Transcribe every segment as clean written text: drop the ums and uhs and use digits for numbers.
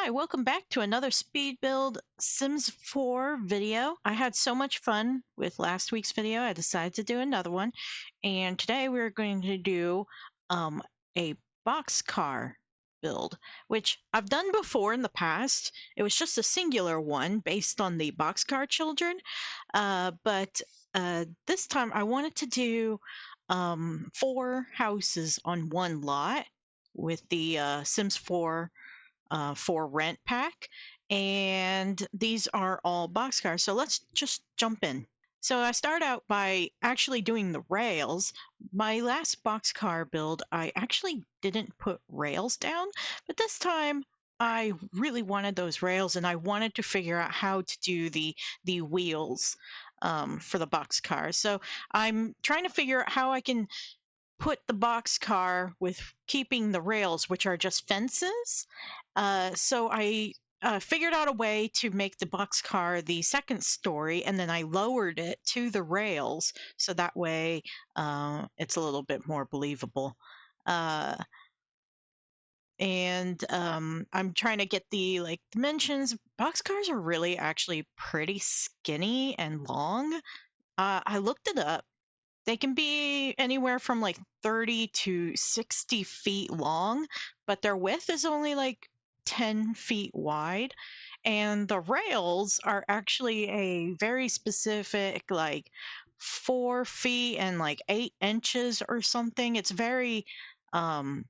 Hi, welcome back to another speed build Sims 4 video. I had so much fun with last week's video, I decided to do another one. And today we're going to do um, a boxcar build, which I've done before in the past. It was just a singular one based on the Boxcar Children. But this time I wanted to do four houses on one lot with the Sims 4 for rent pack. And these are all boxcars. So let's just jump in. So I start out by actually doing the rails. My last boxcar build, I actually didn't put rails down, but this time I really wanted those rails and I wanted to figure out how to do the wheels for the boxcar. So I'm trying to figure out how I can put the boxcar with keeping the rails, which are just fences. So I figured out a way to make the boxcar the second story, and then I lowered it to the rails so that way it's a little bit more believable. Uh, and I'm trying to get the dimensions. Boxcars are really actually pretty skinny and long. I looked it up. They can be anywhere from like 30 to 60 feet long, but their width is only like 10 feet wide. And the rails are actually a very specific, like 4 feet and like 8 inches or something. It's very um,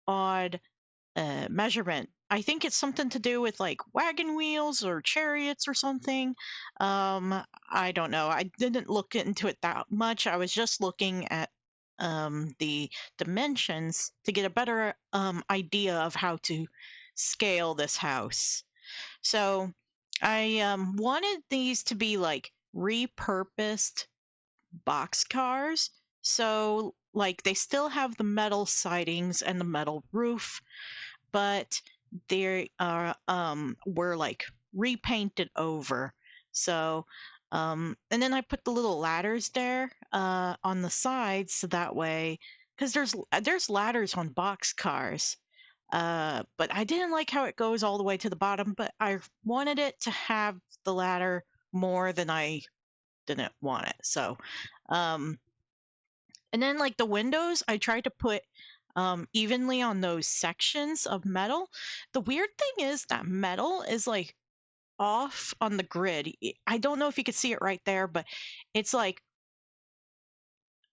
odd measurement. I think it's something to do with like wagon wheels or chariots or something. I don't know. I didn't look into it that much. I was just looking at the dimensions to get a better idea of how to scale this house. So I wanted these to be like repurposed box cars. So like they still have the metal sidings and the metal roof, but they are were like repainted over. So and then I put the little ladders there on the sides so that way, because there's ladders on box cars. But I didn't like how it goes all the way to the bottom, but I wanted it to have the ladder more than I didn't want it. So um and then like the windows, I tried to put evenly on those sections of metal. The weird thing is that metal is like off on the grid. I don't know if you could see it right there, but it's like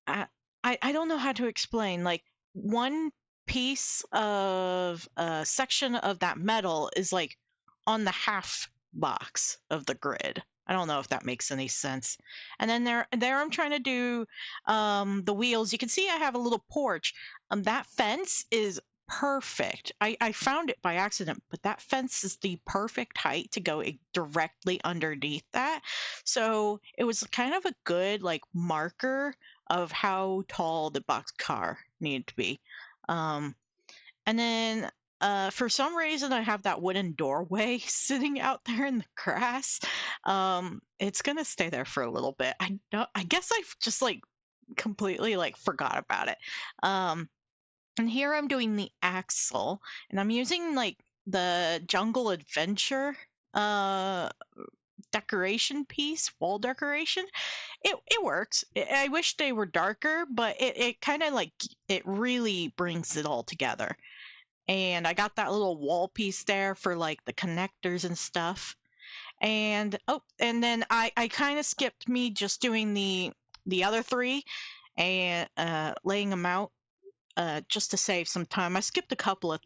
I I don't know how to explain. Like one piece of a section of that metal is like on the half box of the grid. I don't know if that makes any sense. And then there I'm trying to do the wheels. You can see I have a little porch. That fence is perfect. I found it by accident, but that fence is the perfect height to go directly underneath that. So it was kind of a good like marker of how tall the box car needed to be. Um, and then for some reason, I have that wooden doorway sitting out there in the grass. It's gonna stay there for a little bit. I don't. I guess I've just like completely like forgot about it. And here I'm doing the axle, and I'm using like the Jungle Adventure uh decoration piece, wall decoration. It works. I wish they were darker, but it kind of like it really brings it all together. And I got that little wall piece there for like the connectors and stuff. And oh, and then I kind of skipped me just doing the other three and laying them out just to save some time. I skipped a couple of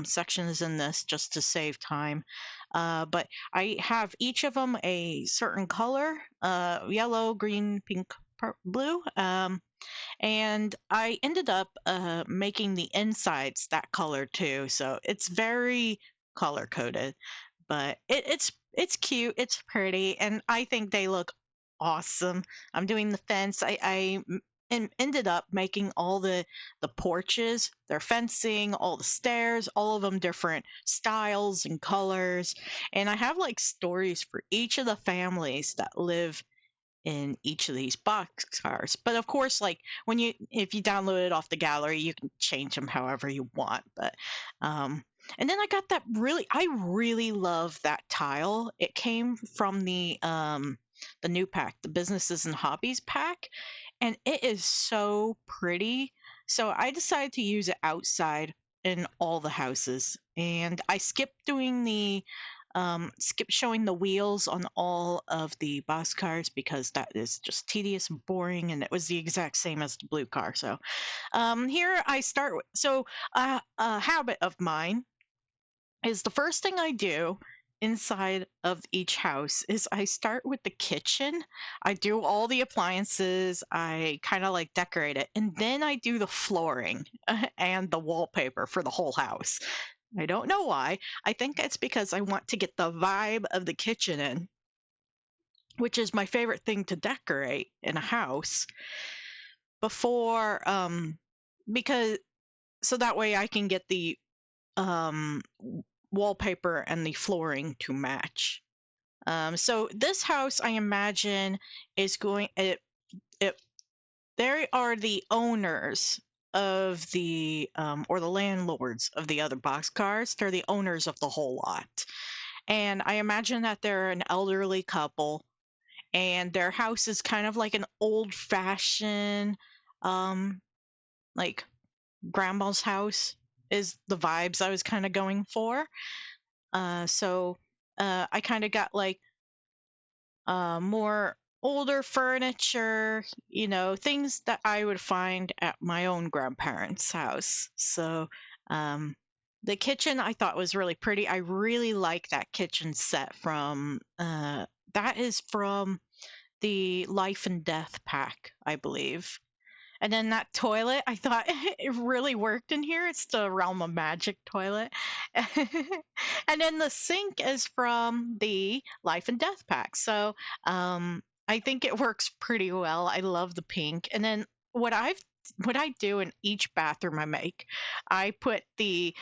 sections in this just to save time. But I have each of them a certain color, yellow, green, pink, blue. And I ended up making the insides that color too. So it's very color coded, but it's cute, it's pretty, and I think they look awesome. I'm doing the fence. I ended up making all the porches, their fencing, all the stairs, all of them different styles and colors. And I have like stories for each of the families that live in each of these box cars. But of course, like if you download it off the gallery, you can change them however you want. But And then I got that I really love that tile. It came from the new pack, the businesses and hobbies pack, and it is so pretty. So I decided to use it outside in all the houses. And I skipped doing the skip showing the wheels on all of the boxcars because that is just tedious and boring, and it was the exact same as the blue car. So here I start with, so a habit of mine is the first thing I do inside of each house is I start with the kitchen. I do all the appliances, I kind of like decorate it, and then I do the flooring and the wallpaper for the whole house. I don't know why. I think it's because I want to get the vibe of the kitchen in, which is my favorite thing to decorate in a house before because so that way I can get the um wallpaper and the flooring to match. So this house, I imagine, is going. It they are the owners of the or the landlords of the other boxcars. They're the owners of the whole lot, and I imagine that they're an elderly couple, and their house is kind of like an old-fashioned, um, like grandma's house. Is the vibes I was kind of going for. So I kind of got like more older furniture, things that I would find at my own grandparents' house. So um, the kitchen I thought was really pretty. I really like that kitchen set from, that is from the Life and Death pack, I believe. And then that toilet, I thought it really worked in here. It's the Realm of Magic toilet. And then the sink is from the Life and Death pack. So I think it works pretty well. I love the pink. And then what I do in each bathroom I make, I put the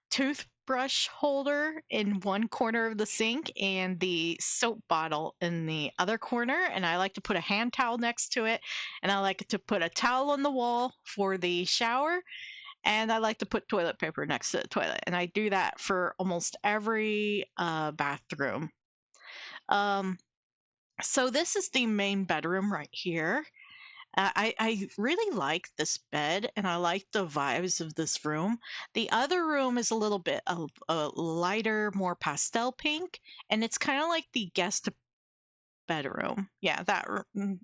toothbrush holder in one corner of the sink and the soap bottle in the other corner, and I like to put a hand towel next to it, and I like to put a towel on the wall for the shower, and I like to put toilet paper next to the toilet, and I do that for almost every bathroom. So this is the main bedroom right here. I really like this bed and I like the vibes of this room. The other room is a little bit of a lighter, more pastel pink, and it's kind of like the guest bedroom. Yeah,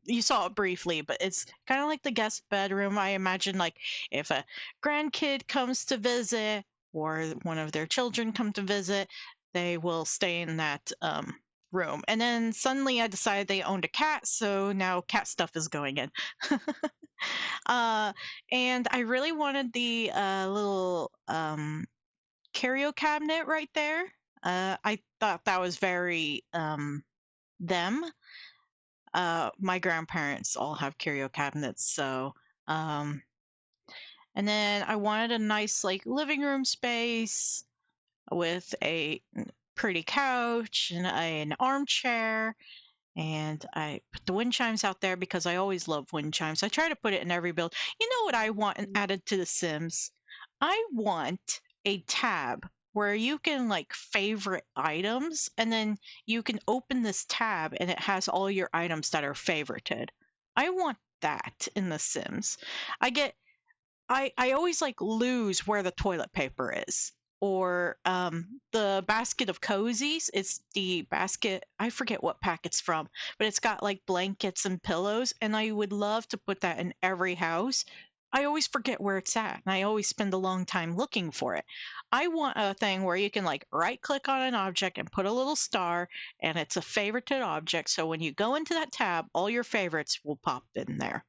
you saw it briefly, but it's kind of like the guest bedroom. I imagine like if a grandkid comes to visit or one of their children come to visit, they will stay in that room. And then suddenly I decided they owned a cat, so now cat stuff is going in. uh, and I really wanted the little curio cabinet right there. I thought that was very them. My grandparents all have curio cabinets, so um, and then I wanted a nice like living room space with a pretty couch and an armchair. And I put the wind chimes out there because I always love wind chimes. I try to put it in every build. You know what I want added to The Sims? I want a tab where you can like favorite items, and then you can open this tab and it has all your items that are favorited. I want that in The Sims. I get I always like lose where the toilet paper is. Or the basket of cozies. It's the basket, I forget what pack it's from, but it's got like blankets and pillows, and I would love to put that in every house. I always forget where it's at, and I always spend a long time looking for it. I want a thing where you can like right click on an object and put a little star, and it's a favorited object. So when you go into that tab, all your favorites will pop in there.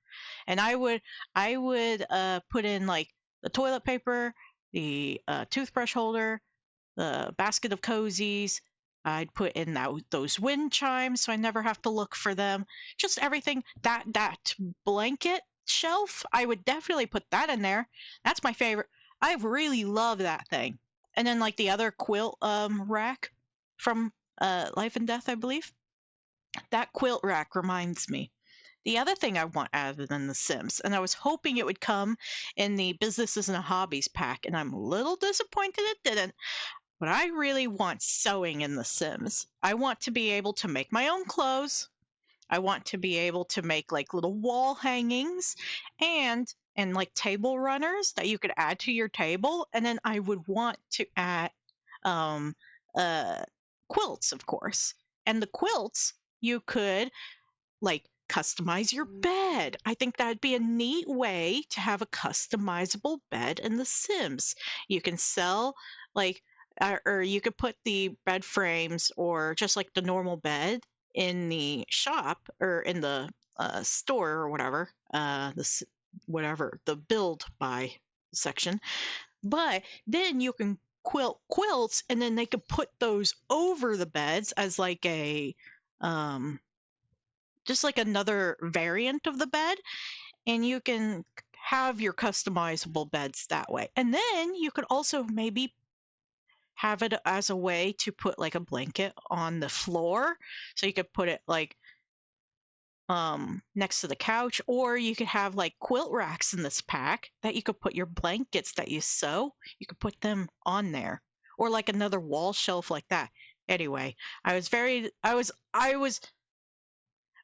And I would put in like the toilet paper, the toothbrush holder, the basket of cozies. I'd put in those wind chimes so I never have to look for them. Just everything. That blanket shelf, I would definitely put that in there. That's my favorite. I really love that thing. And then like the other quilt rack from Life and Death, I believe. That quilt rack reminds me. the other thing I want other than The Sims, and I was hoping it would come in the businesses and hobbies pack, and I'm a little disappointed it didn't. But I really want sewing in The Sims. I want to be able to make my own clothes. I want to be able to make like little wall hangings and like table runners that you could add to your table. And then I would want to add um quilts, of course. And the quilts you could like customize your bed. I think that'd be a neat way to have a customizable bed in The Sims. You can sell like or you could put the bed frames or just like the normal bed in the shop or in the store or whatever, whatever the build by section. But then you can quilt quilts, and then they could put those over the beds as like a um just like another variant of the bed, and you can have your customizable beds that way. And then you could also maybe have it as a way to put like a blanket on the floor, so you could put it like next to the couch, or you could have like quilt racks in this pack that you could put your blankets that you sew, you could put them on there, or like another wall shelf like that. Anyway, I was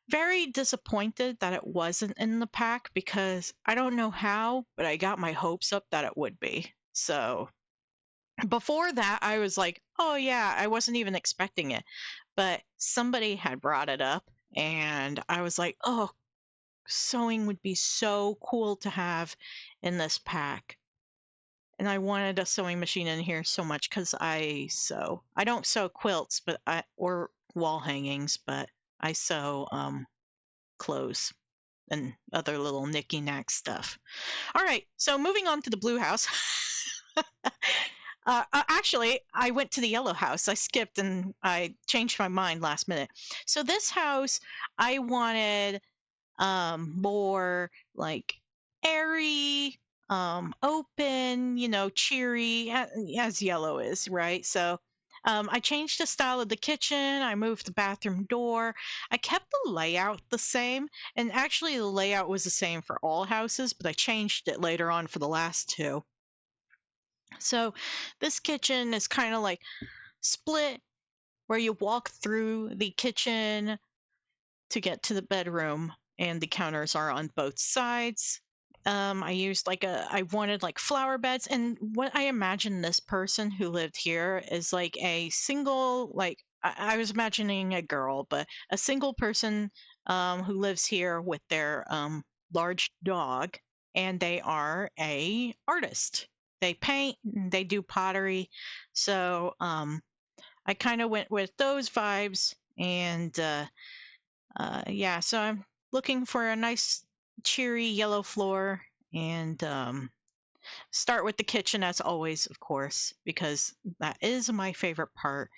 very disappointed that it wasn't in the pack, because I don't know how, but I got my hopes up that it would be. So before that, I was like, oh yeah, I wasn't even expecting it. But somebody had brought it up, and I was like, oh, sewing would be so cool to have in this pack. And I wanted a sewing machine in here so much because I sew. I don't sew quilts, or wall hangings, but I sew clothes and other little nicky knack stuff. All right, so moving on to the blue house. Actually, I went to the yellow house. I skipped and I changed my mind last minute. So this house, I wanted more like airy, open, cheery, as yellow is, right? So I changed the style of the kitchen. I moved the bathroom door. I kept the layout the same. And actually, the layout was the same for all houses, but I changed it later on for the last two. So this kitchen is kind of like split, where you walk through the kitchen to get to the bedroom, and the counters are on both sides. I used I wanted like flower beds, and what I imagined this person who lived here is like a single, like I was imagining a girl, but a single person who lives here with their large dog, and they are a artist. They paint, they do pottery, so I kind of went with those vibes, and yeah, so I'm looking for a nice, cheery yellow floor, and start with the kitchen as always, of course, because that is my favorite part.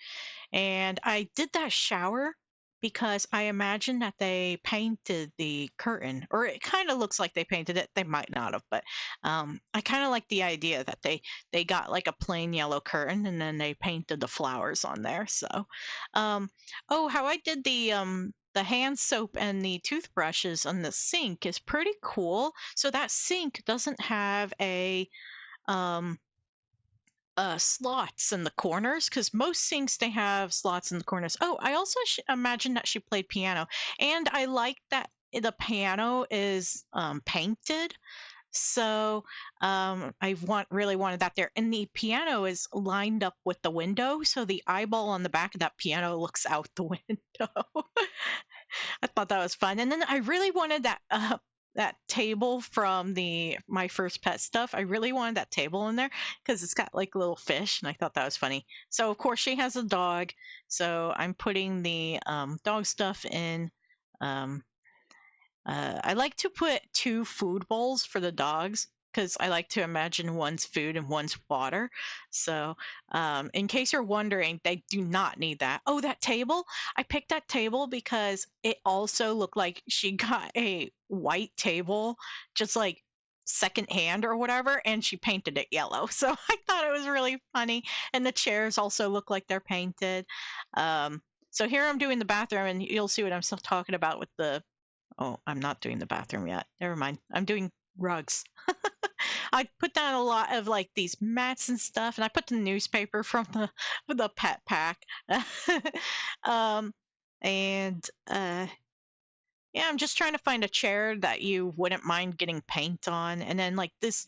And I did that shower because I imagine that they painted the curtain, or it kind of looks like they painted it. They might not have, but I kind of like the idea that they got like a plain yellow curtain and then they painted the flowers on there. So, um, oh, how I did the hand soap and the toothbrushes on the sink is pretty cool. So that sink doesn't have um slots in the corners, because most sinks they have slots in the corners. Oh, I also imagine that she played piano, and I like that the piano is painted. So I really wanted that there, and the piano is lined up with the window, so the eyeball on the back of that piano looks out the window. I thought that was fun. And then I really wanted that table from the My First Pet stuff. I really wanted that table in there because it's got like little fish, and I thought that was funny. So of course she has a dog, so I'm putting the dog stuff in. Um, I like to put two food bowls for the dogs, because I like to imagine one's food and one's water. So, in case you're wondering, they do not need that. Oh, that table! I picked that table because it also looked like she got a white table, just like secondhand or whatever, and she painted it yellow. So I thought it was really funny. And the chairs also look like they're painted. So here I'm doing the bathroom, and you'll see what I'm still talking about with the Oh, I'm not doing the bathroom yet. Never mind. I'm doing rugs. I put down a lot of like these mats and stuff, and I put the newspaper from the pet pack. um, and yeah, I'm just trying to find a chair that you wouldn't mind getting paint on, and then like this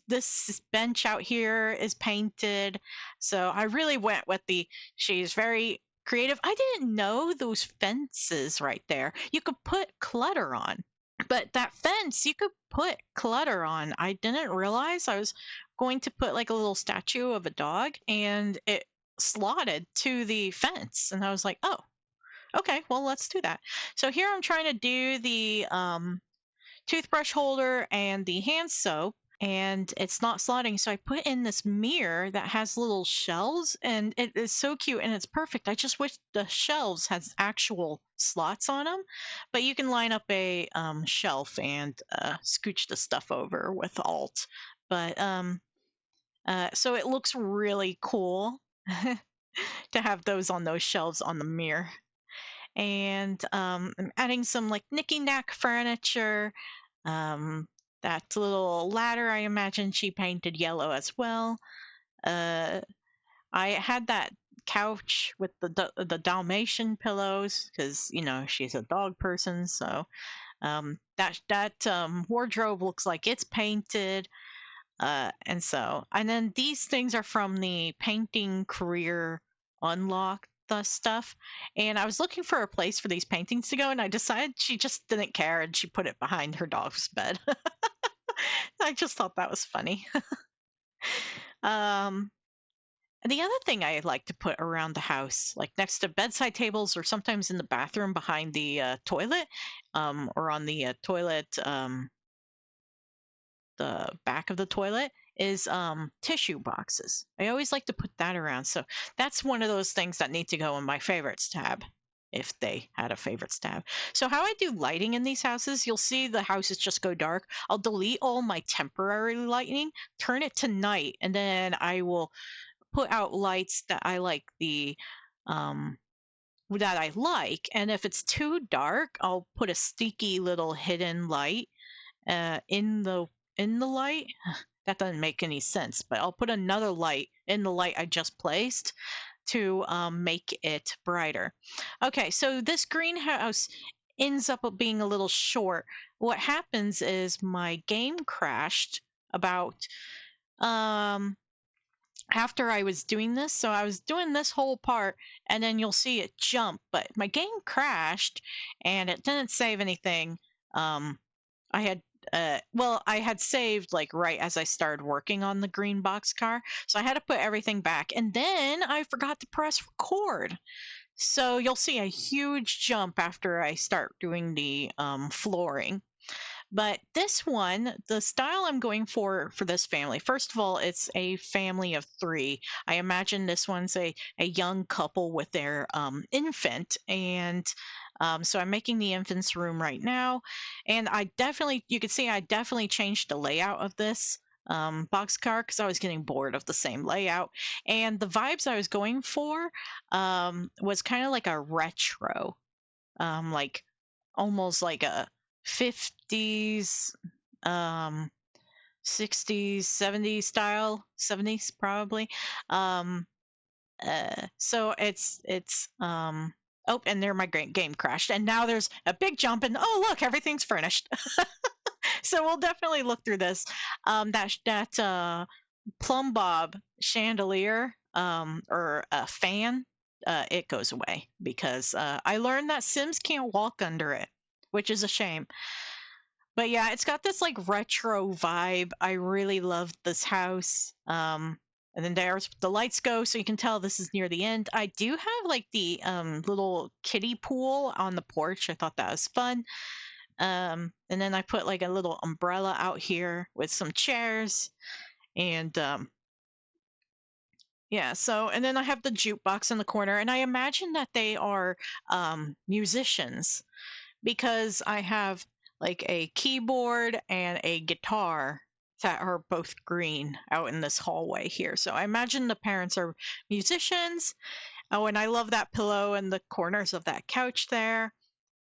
bench out here is painted. So I really went with the. She's very creative. I didn't know those fences right there you could put clutter on. But that fence you could put clutter on. I didn't realize I was going to put like a little statue of a dog and it slotted to the fence. And I was like, oh, okay, well, let's do that. So here I'm trying to do the toothbrush holder and the hand soap, and it's not slotting. So I put in this mirror that has little shelves, and it is so cute and it's perfect. I just wish the shelves has actual slots on them, but you can line up a shelf and scooch the stuff over with Alt. But so it looks really cool to have those on those shelves on the mirror. And I'm adding some like knicky knack furniture. Um, that little ladder, I imagine she painted yellow as well. I had that couch with the Dalmatian pillows because she's a dog person. So that wardrobe looks like it's painted. And then these things are from the painting career unlock the stuff, and I was looking for a place for these paintings to go, and I decided she just didn't care and she put it behind her dog's bed. I just thought that was funny. um the other thing I like to put around the house, like next to bedside tables or sometimes in the bathroom behind the toilet, or on the toilet, the back of the toilet, is tissue boxes. I always like to put that around. So that's one of those things that need to go in my favorites tab, if they had a favorites tab. So how I do lighting in these houses, you'll see the houses just go dark. I'll delete all my temporary lighting, turn it to night, and then I will put out lights that I like and if it's too dark, I'll put a sneaky little hidden light in the light. That doesn't make any sense, but I'll put another light in the light I just placed to make it brighter. Okay, so this greenhouse ends up being a little short. What happens is my game crashed about after I was doing this. So I was doing this whole part, and then you'll see it jump, but my game crashed and it didn't save anything. I had I had saved like right as I started working on the green boxcar, so I had to put everything back, and then I forgot to press record. So you'll see a huge jump after I start doing the flooring. But this one, the style I'm going for this family, first of all, it's a family of three. I imagine this one's a young couple with their infant. And so I'm making the infant's room right now. And you can see I definitely changed the layout of this boxcar because I was getting bored of the same layout. And the vibes I was going for was kind of like a retro, like almost like a 50s, 60s, 70s style, 70s probably. So it's oh, and there my game crashed, and now there's a big jump, and oh look, everything's furnished. So we'll definitely look through this. That plumb bob chandelier or a fan, it goes away because I learned that Sims can't walk under it, which is a shame. But yeah, it's got this like retro vibe. I really love this house. And then there's the lights go, so you can tell this is near the end. I do have like the little kiddie pool on the porch. I thought that was fun. And then I put like a little umbrella out here with some chairs. And yeah, so and then I have the jukebox in the corner, and I imagine that they are musicians because I have like a keyboard and a guitar that are both green out in this hallway here. So I imagine the parents are musicians. Oh, and I love that pillow and the corners of that couch there.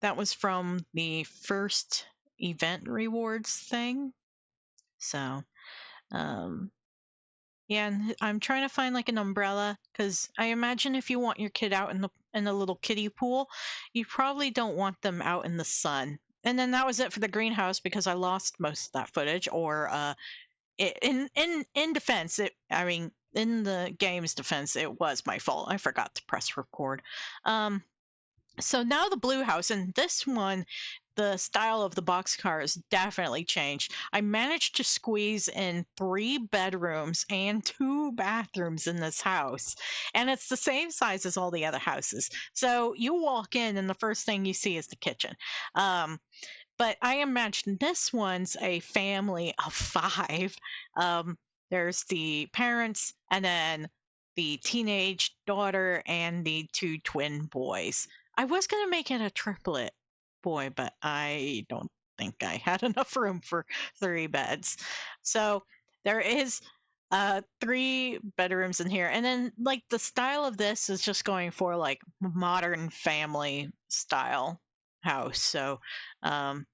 That was from the first event rewards thing. So, um, yeah, and I'm trying to find like an umbrella because I imagine if you want your kid out in the little kiddie pool, you probably don't want them out in the sun. And then that was it for the greenhouse because I lost most of that footage. Or in defense, I mean, in the game's defense, it was my fault. I forgot to press record. So now the blue house, and this one, the style of the boxcar has definitely changed. I managed to squeeze in 3 bedrooms and 2 bathrooms in this house, and it's the same size as all the other houses. So you walk in, and the first thing you see is the kitchen. Um, but I imagine this one's a family of 5. Um, there's the parents, and then the teenage daughter, and the 2 twin boys. I was going to make it a triplet boy, but I don't think I had enough room for 3 beds. So there is 3 bedrooms in here. And then, like, the style of this is just going for like modern family style house. So um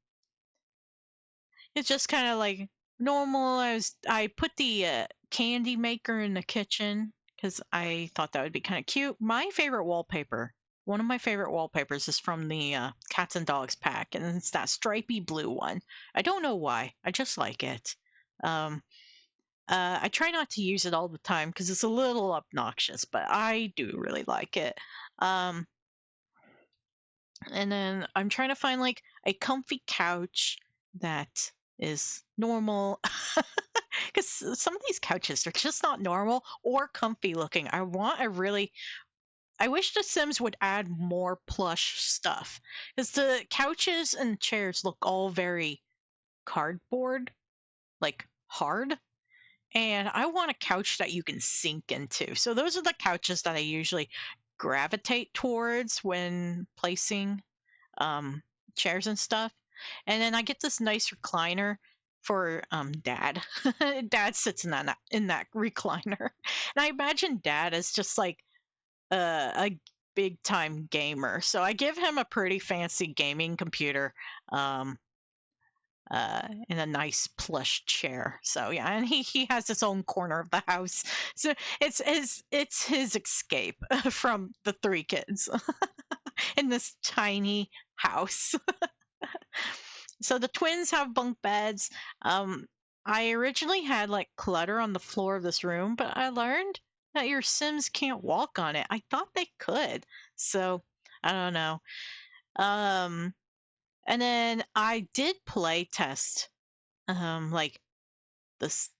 it's just kind of like normal. I put the candy maker in the kitchen because I thought that would be kind of cute. My favorite wallpaper, one of my favorite wallpapers, is from the cats and dogs pack, and it's that stripy blue one. I don't know why. I just like it. Um, I try not to use it all the time because it's a little obnoxious, but I do really like it. Um, and then I'm trying to find like a comfy couch that is normal because some of these couches are just not normal or comfy looking. I wish The Sims would add more plush stuff because the couches and chairs look all very cardboard, like hard. And I want a couch that you can sink into. So those are the couches that I usually gravitate towards when placing um, chairs and stuff. And then I get this nice recliner for Dad. Dad sits in that recliner, and I imagine Dad is just like a big time gamer. So I give him a pretty fancy gaming computer. Um, in a nice plush chair. So yeah, and he has his own corner of the house. So it's his escape from the 3 kids in this tiny house. So the twins have bunk beds. I originally had like clutter on the floor of this room, but I learned that your Sims can't walk on it. I thought they could. So I don't know. Um, and then I did play test like this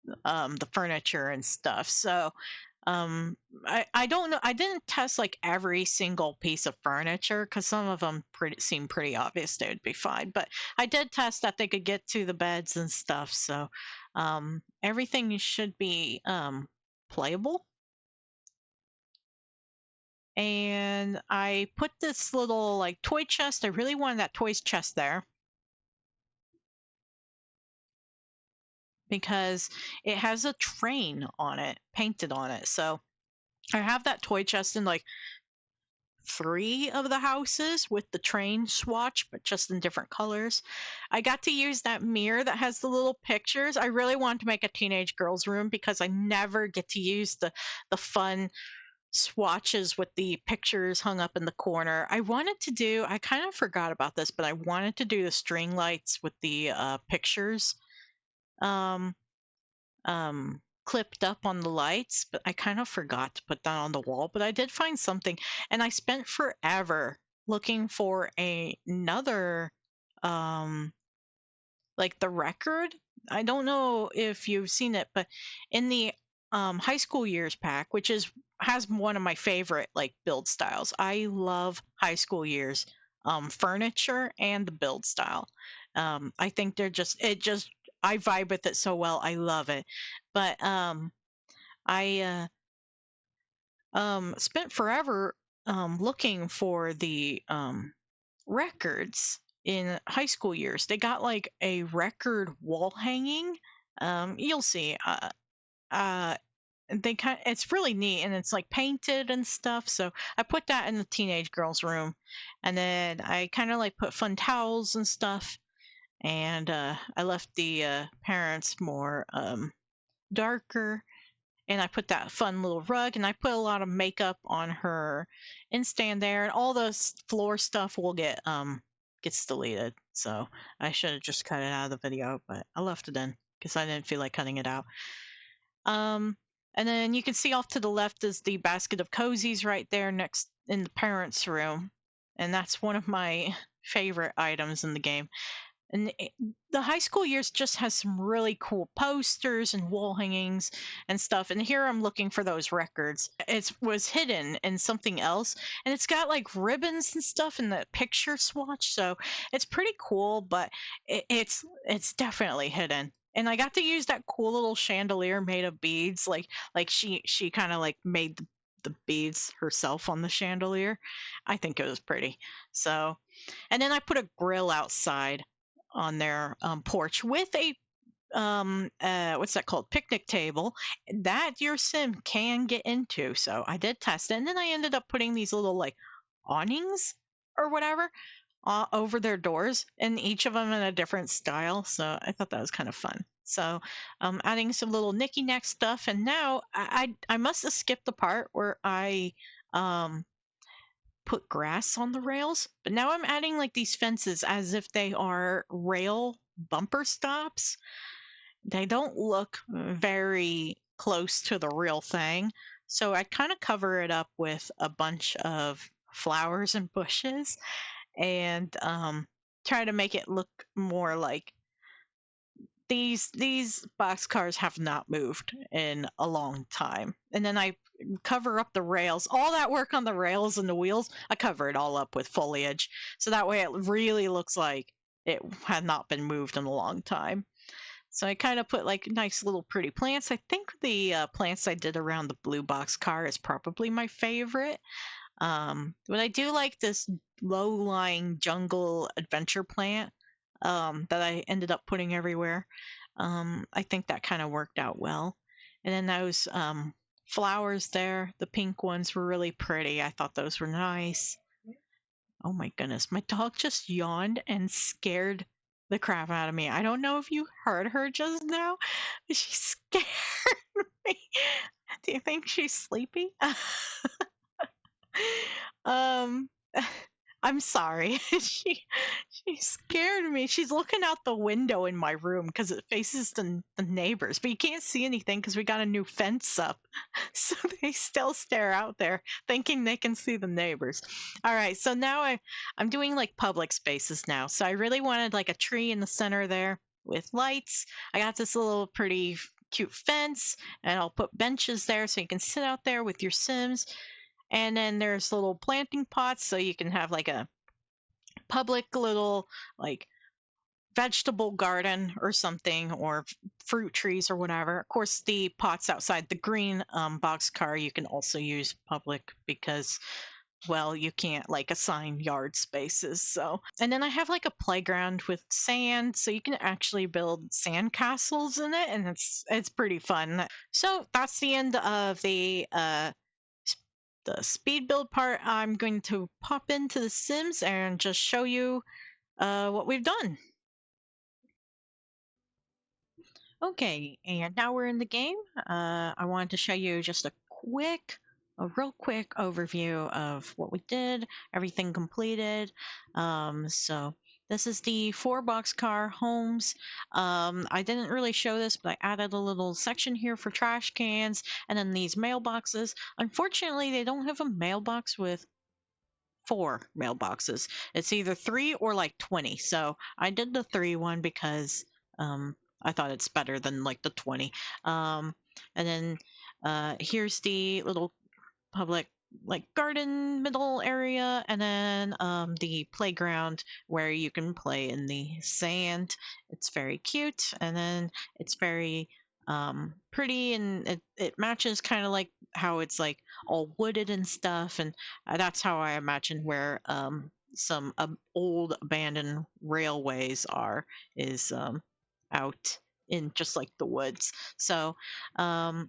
the furniture and stuff. So I don't know. I didn't test like every single piece of furniture because some of them seem pretty obvious they would be fine. But I did test that they could get to the beds and stuff. So everything should be playable. And I put this little like toy chest. I really wanted that toys chest there because it has a train on it, painted on it. So I have that toy chest in like 3 of the houses with the train swatch, but just in different colors. I got to use that mirror that has the little pictures. I really wanted to make a teenage girl's room because I never get to use the fun swatches with the pictures hung up in the corner. I kind of forgot about this, but I wanted to do the string lights with the pictures um clipped up on the lights, but I kind of forgot to put that on the wall. But I did find something, and I spent forever looking for another um like the record. I don't know if you've seen it, but in the high school years pack, which has one of my favorite like build styles. I love high school years furniture and the build style. I think I vibe with it so well. I love it. But I spent forever looking for the records in high school years. They got like a record wall hanging. You'll see. Uh, it's really neat, and it's like painted and stuff. So I put that in the teenage girl's room, and then I kind of like put fun towels and stuff and I left the parents more darker, and I put that fun little rug, and I put a lot of makeup on her stand there, and all the floor stuff will gets deleted. So I should have just cut it out of the video, but I left it in because I didn't feel like cutting it out. And then you can see off to the left is the basket of cozies right there next in the parents' room, and that's one of my favorite items in the game. And the high school years just has some really cool posters and wall hangings and stuff. And here I'm looking for those records. It was hidden in something else, and it's got like ribbons and stuff in the picture swatch, so it's pretty cool. But it's definitely hidden. And I got to use that cool little chandelier made of beads. Like she kind of like made the beads herself on the chandelier. I think it was pretty. So, and then I put a grill outside on their porch with a what's that called, picnic table that your sim can get into. So I did test it, and then I ended up putting these little like awnings or whatever over their doors, and each of them in a different style. So I thought that was kind of fun. So adding some little knicky-knack stuff, and now I must have skipped the part where I put grass on the rails, but now I'm adding like these fences as if they are rail bumper stops. They don't look very close to the real thing, so I kind of cover it up with a bunch of flowers and bushes, and try to make it look more like these boxcars have not moved in a long time. And then I cover up the rails, all that work on the rails and the wheels, I cover it all up with foliage, so that way it really looks like it had not been moved in a long time. So I kind of put like nice little pretty plants. I think the plants I did around the blue boxcar is probably my favorite. But I do like this low-lying jungle adventure plant that I ended up putting everywhere. I think that kind of worked out well. And then those flowers there, the pink ones, were really pretty. I thought those were nice. Oh my goodness, my dog just yawned and scared the crap out of me. I don't know if you heard her just now, but she scared me. Do you think she's sleepy? um I'm sorry. She scared me. She's looking out the window in my room because it faces the neighbors, but you can't see anything because we got a new fence up. So they still stare out there thinking they can see the neighbors. All right, so now I'm doing like public spaces now. So I really wanted like a tree in the center there with lights. I got this little pretty cute fence, and I'll put benches there so you can sit out there with your Sims. And then there's little planting pots so you can have like a public little like vegetable garden or something, or fruit trees or whatever. Of course, the pots outside the green boxcar you can also use public because, well, you can't like assign yard spaces. So, and then I have like a playground with sand, so you can actually build sand castles in it, and it's pretty fun. So that's the end of the speed build part. I'm going to pop into the Sims and just show you what we've done. Okay, and now we're in the game. I wanted to show you just a real quick overview of what we did, everything completed. So this is the 4 boxcar homes. I didn't really show this, but I added a little section here for trash cans, and then these mailboxes. Unfortunately, they don't have a mailbox with 4 mailboxes. It's either 3 or like 20. So I did the 3 one because I thought it's better than like the 20. And then here's the little public like garden middle area, and then the playground where you can play in the sand. It's very cute, and then it's very pretty, and it matches kind of like how it's like all wooded and stuff, and that's how I imagine where some old abandoned railways is out in just like the woods. So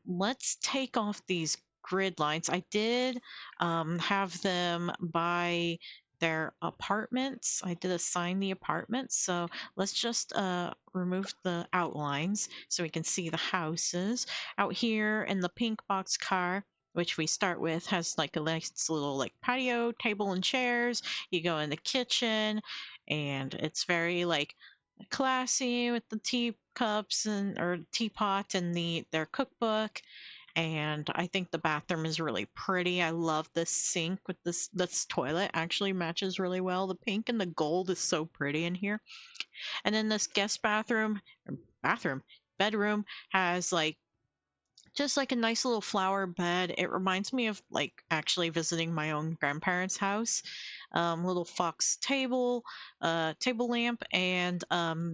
let's take off these grid lines. I did have them by their apartments. I did assign the apartments, so let's just remove the outlines so we can see the houses. Out here in the pink box car, which we start with, has like a nice little like patio table and chairs. You go in the kitchen, and it's very like classy with the teacups and or teapot and their cookbook. And I think the bathroom is really pretty. I love this sink with this toilet actually matches really well. The pink and the gold is so pretty in here. And then this guest bathroom bedroom has like just like a nice little flower bed. It reminds me of like actually visiting my own grandparents' house. Little fox table, table lamp, and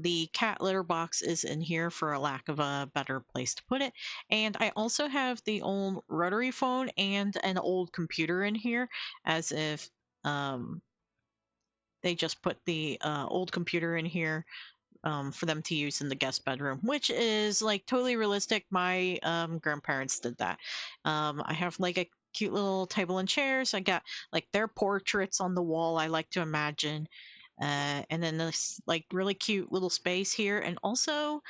the cat litter box is in here for a lack of a better place to put it. And I also have the old rotary phone and an old computer in here, as if they just put the old computer in here for them to use in the guest bedroom, which is like totally realistic. My grandparents did that. I have like a cute little table and chairs. I got like their portraits on the wall, I like to imagine. And then this like really cute little space here, and also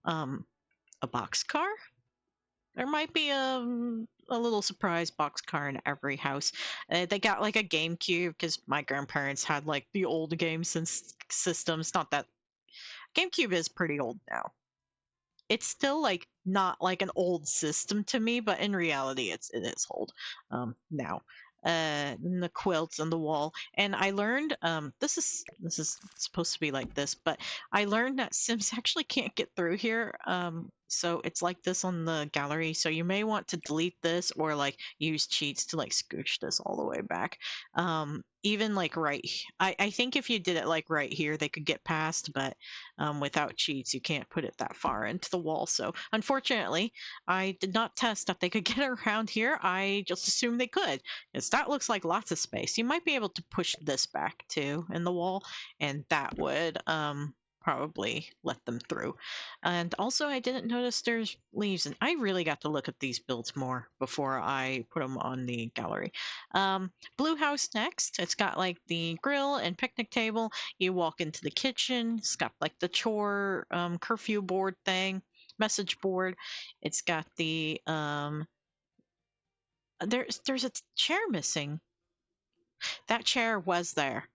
a box car. There might be a little surprise box car in every house. They got like a GameCube because my grandparents had like the old game systems. Not that GameCube is pretty old now. It's still like not like an old system to me, but in reality, it is old now. And the quilts on the wall, and I learned this is supposed to be like this, but I learned that Sims actually can't get through here. So it's like this on the gallery. So you may want to delete this or like use cheats to like scooch this all the way back. Even like I think if you did it like right here, they could get past, but without cheats, you can't put it that far into the wall. So unfortunately, I did not test that they could get around here. I just assumed they could, because that looks like lots of space. You might be able to push this back too in the wall, and that would probably let them through. And also, I didn't notice there's leaves, and I really got to look at these builds more before I put them on the gallery. Blue house next. It's got like the grill and picnic table. You walk into the kitchen. It's got like the chore curfew board thing, message board. It's got the there's a chair missing. That chair was there.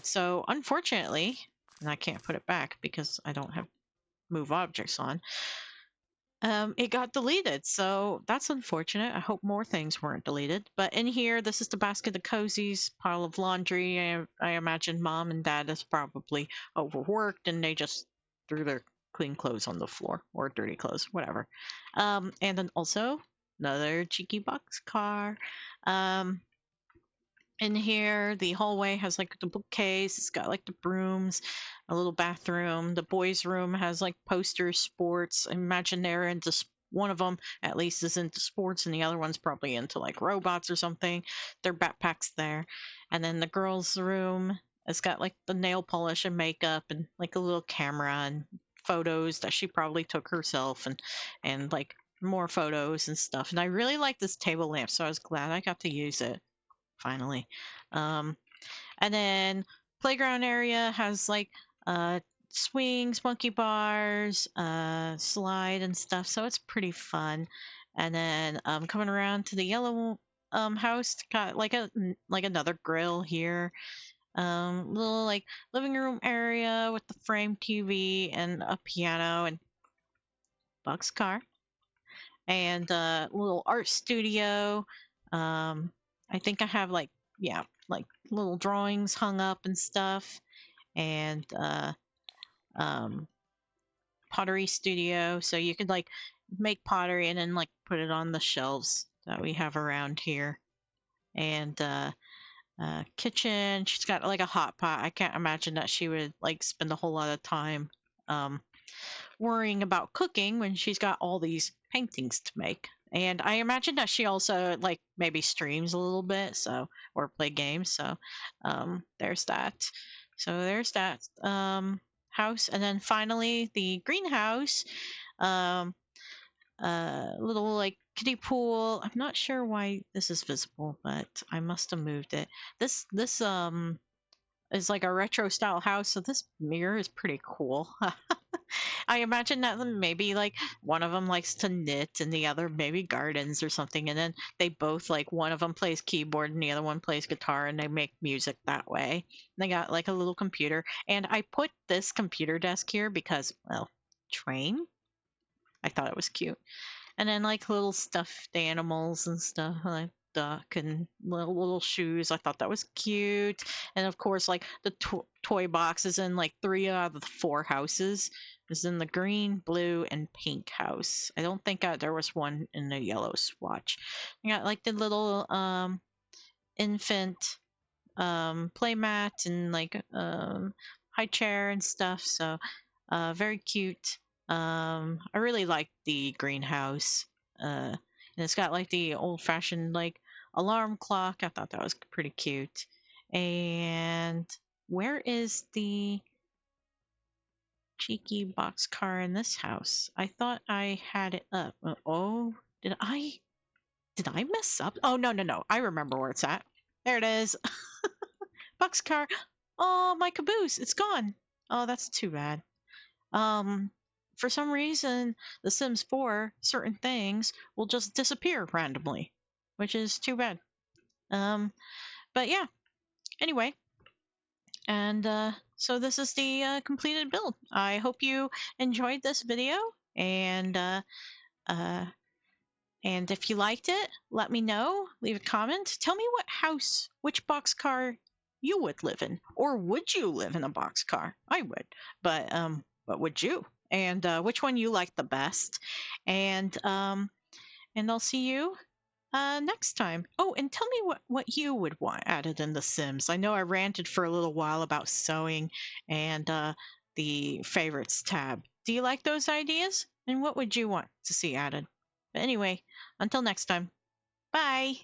So unfortunately, and I can't put it back because I don't have move objects on. It got deleted, so that's unfortunate. I hope more things weren't deleted. But in here, this is the basket of cozies, pile of laundry. I imagine mom and dad is probably overworked and they just threw their clean clothes on the floor, or dirty clothes, whatever. And then also another cheeky box car. In here, the hallway has like the bookcase. It's got like the brooms, a little bathroom. The boys' room has like posters, sports. I imagine they're into one of them at least is into sports, and the other one's probably into like robots or something. Their backpacks there. And then the girls' room has got like the nail polish and makeup, and like a little camera and photos that she probably took herself, and like more photos and stuff. And I really like this table lamp, so I was glad I got to use it finally. And then playground area has like swings, monkey bars, slide and stuff, so it's pretty fun. And then coming around to the yellow house, got like another grill here. Little like living room area with the frame TV and a piano and boxcar, and a little art studio. I think I have like, yeah, like little drawings hung up and stuff, and pottery studio. So you could like make pottery and then like put it on the shelves that we have around here. And kitchen, she's got like a hot pot. I can't imagine that she would like spend a whole lot of time worrying about cooking when she's got all these paintings to make. And I imagine that she also like maybe streams a little bit, so, or play games. So there's that. So there's that house. And then finally the greenhouse. Little like kiddie pool. I'm not sure why this is visible, but I must have moved it. This is like a retro style house, so this mirror is pretty cool. I imagine that maybe like one of them likes to knit and the other maybe gardens or something, and then they both like one of them plays keyboard and the other one plays guitar and they make music that way. They got like a little computer, and I put this computer desk here because, well, train. I thought it was cute. And then like little stuffed animals and stuff like duck and little shoes. I thought that was cute. And of course, like the toy boxes in like 3 out of the 4 houses is in the green, blue, and pink house. I don't think there was one in the yellow swatch. I got like the little infant play mat and like high chair and stuff. So very cute. I really like the greenhouse. And it's got like the old fashioned like alarm clock. I thought that was pretty cute. And where is the cheeky boxcar in this house? I thought I had it up. Oh, did I mess up? Oh, no. I remember where it's at. There it is. Boxcar. Oh, my caboose. It's gone. Oh, that's too bad. For some reason, The Sims 4, certain things will just disappear randomly, which is too bad. But yeah, anyway, and so this is the completed build. I hope you enjoyed this video, and if you liked it, let me know. Leave a comment. Tell me which boxcar you would live in, or would you live in a boxcar? I would, but would you? And which one you like the best? And I'll see you next time. Oh, and tell me what you would want added in The Sims. I know I ranted for a little while about sewing and the favorites tab. Do you like those ideas? And what would you want to see added? But anyway, until next time, bye!